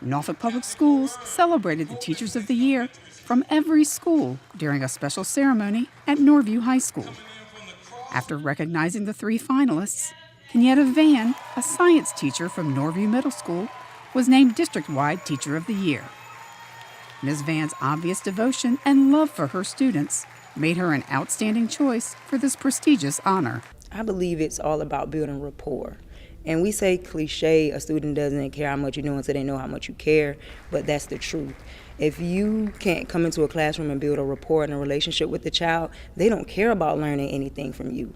Norfolk Public Schools celebrated the Teachers of the Year from every school during a special ceremony at Norview High School. After recognizing the 3 finalists, Kenyatta Van, a science teacher from Norview Middle School, was named District-wide Teacher of the Year. Ms. Van's obvious devotion and love for her students made her an outstanding choice for this prestigious honor. I believe it's all about building rapport. And we say cliche, a student doesn't care how much you know until they know how much you care, but that's the truth. If you can't come into a classroom and build a rapport and a relationship with the child, they don't care about learning anything from you.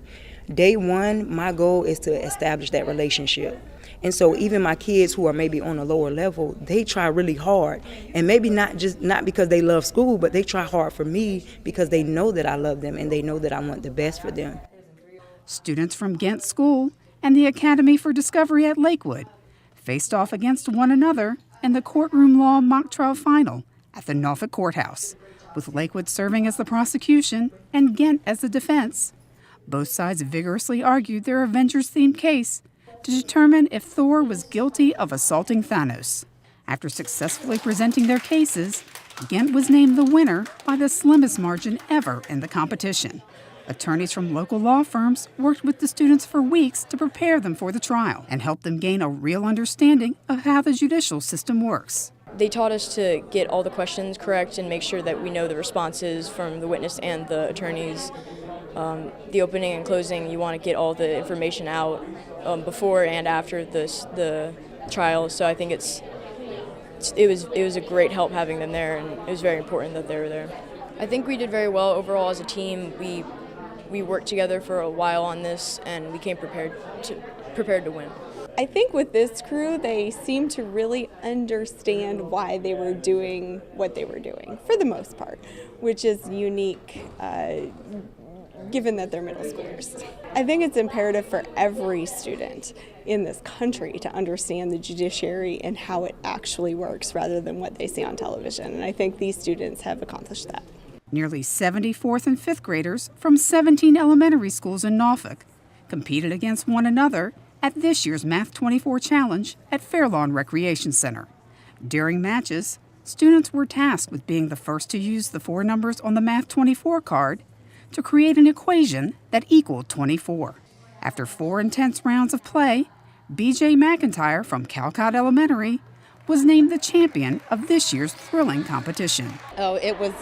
Day one, my goal is to establish that relationship. And so even my kids who are maybe on a lower level, they try really hard. And maybe not because they love school, but they try hard for me because they know that I love them and they know that I want the best for them. Students from Ghent School and the Academy for Discovery at Lakewood faced off against one another in the courtroom law mock trial final at the Norfolk Courthouse, with Lakewood serving as the prosecution and Ghent as the defense. Both sides vigorously argued their Avengers-themed case to determine if Thor was guilty of assaulting Thanos. After successfully presenting their cases, Ghent was named the winner by the slimmest margin ever in the competition. Attorneys from local law firms worked with the students for weeks to prepare them for the trial and help them gain a real understanding of how the judicial system works. They taught us to get all the questions correct and make sure that we know the responses from the witness and the attorneys. The opening and closing, you want to get all the information out before and after the trial. So I think it was a great help having them there, and it was very important that they were there. I think we did very well overall as a team. We worked together for a while on this, and we came prepared to win. I think with this crew, they seem to really understand why they were doing what they were doing, for the most part, which is unique given that they're middle schoolers. I think it's imperative for every student in this country to understand the judiciary and how it actually works rather than what they see on television, and I think these students have accomplished that. Nearly 70 4th and 5th graders from 17 elementary schools in Norfolk competed against one another at this year's Math 24 Challenge at Fairlawn Recreation Center. During matches, students were tasked with being the first to use the 4 numbers on the Math 24 card to create an equation that equaled 24. After 4 intense rounds of play, B.J. McIntyre from Calcott Elementary was named the champion of this year's thrilling competition. Oh, it was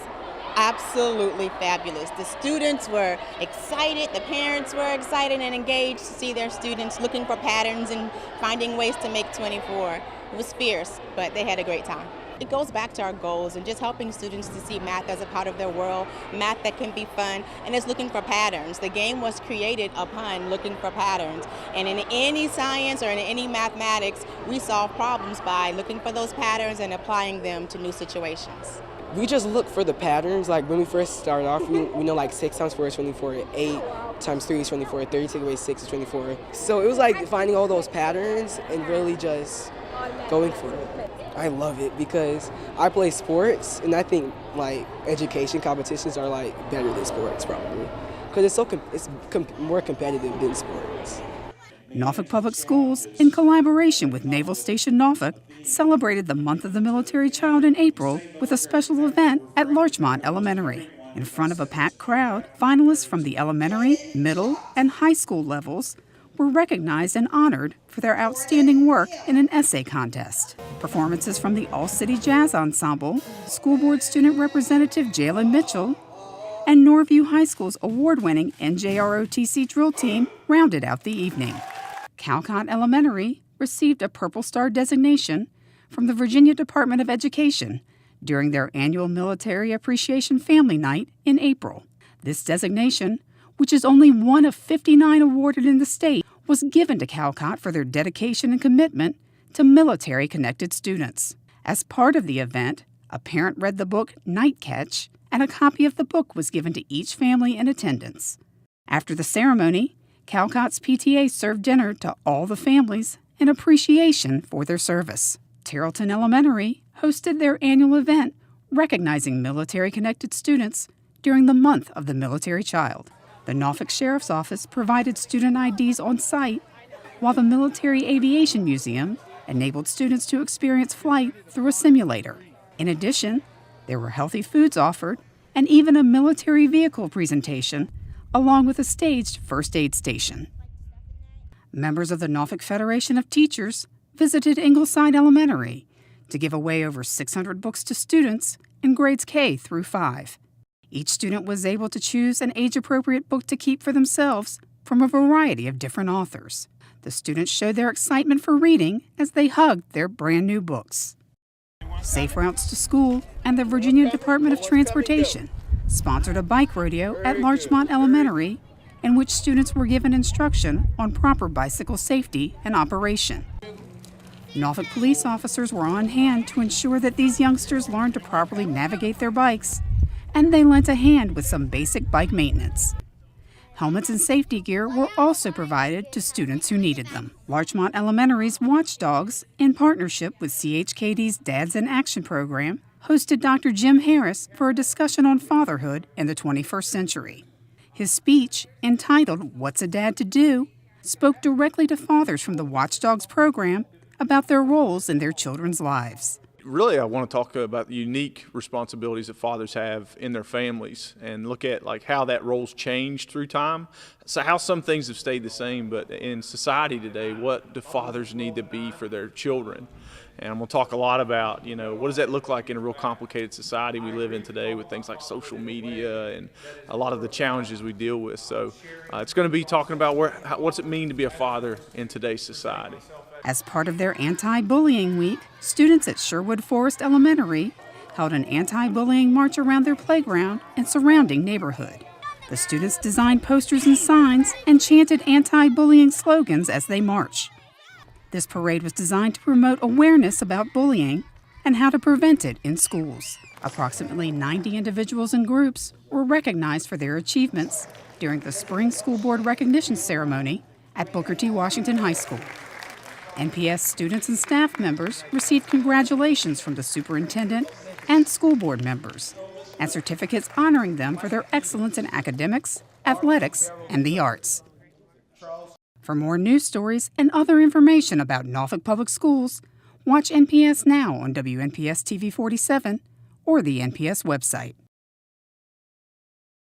absolutely fabulous. The students were excited, the parents were excited and engaged to see their students looking for patterns and finding ways to make 24. It was fierce, but they had a great time. It goes back to our goals and just helping students to see math as a part of their world, math that can be fun, and it's looking for patterns. The game was created upon looking for patterns. And in any science or in any mathematics, we solve problems by looking for those patterns and applying them to new situations. We just look for the patterns. Like when we first started off, we know like 6 times 4 is 24, 8 times 3 is 24, 30 take away 6 is 24. So it was like finding all those patterns and really just going for it. I love it because I play sports, and I think like education competitions are like better than sports probably because it's more competitive than sports. Norfolk Public Schools, in collaboration with Naval Station Norfolk, celebrated the month of the military child in April with a special event at Larchmont Elementary. In front of a packed crowd, finalists from the elementary, middle, and high school levels were recognized and honored for their outstanding work in an essay contest. Performances from the All-City Jazz Ensemble, School Board Student Representative Jalen Mitchell, and Norview High School's award-winning NJROTC drill team rounded out the evening. Calcott Elementary received a Purple Star designation from the Virginia Department of Education during their annual Military Appreciation Family Night in April. This designation, which is only one of 59 awarded in the state, was given to Calcott for their dedication and commitment to military-connected students. As part of the event, a parent read the book Night Catch, and a copy of the book was given to each family in attendance. After the ceremony, Calcott's PTA served dinner to all the families in appreciation for their service. Tarleton Elementary hosted their annual event recognizing military-connected students during the month of the military child. The Norfolk Sheriff's Office provided student IDs on site, while the Military Aviation Museum enabled students to experience flight through a simulator. In addition, there were healthy foods offered and even a military vehicle presentation, along with a staged first aid station. Members of the Norfolk Federation of Teachers visited Ingleside Elementary to give away over 600 books to students in grades K through 5. Each student was able to choose an age-appropriate book to keep for themselves from a variety of different authors. The students showed their excitement for reading as they hugged their brand new books. Safe Routes to School and the Virginia Department of Transportation sponsored a bike rodeo at Larchmont Elementary in which students were given instruction on proper bicycle safety and operation. Norfolk police officers were on hand to ensure that these youngsters learned to properly navigate their bikes, and they lent a hand with some basic bike maintenance. Helmets and safety gear were also provided to students who needed them. Larchmont Elementary's Watchdogs, in partnership with CHKD's Dads in Action program, hosted Dr. Jim Harris for a discussion on fatherhood in the 21st century. His speech, entitled "What's a Dad to Do?" spoke directly to fathers from the Watchdogs program about their roles in their children's lives. Really, I want to talk about the unique responsibilities that fathers have in their families and look at how that role's changed through time. So how some things have stayed the same, but in society today, what do fathers need to be for their children? And I'm going to talk a lot about, what does that look like in a real complicated society we live in today with things like social media and a lot of the challenges we deal with. So it's going to be talking about what's it mean to be a father in today's society. As part of their Anti-Bullying Week, students at Sherwood Forest Elementary held an anti-bullying march around their playground and surrounding neighborhood. The students designed posters and signs and chanted anti-bullying slogans as they marched. This parade was designed to promote awareness about bullying and how to prevent it in schools. Approximately 90 individuals and groups were recognized for their achievements during the Spring School Board Recognition Ceremony at Booker T. Washington High School. NPS students and staff members received congratulations from the superintendent and school board members, and certificates honoring them for their excellence in academics, athletics, and the arts. For more news stories and other information about Norfolk Public Schools, watch NPS Now on WNPS-TV 47 or the NPS website.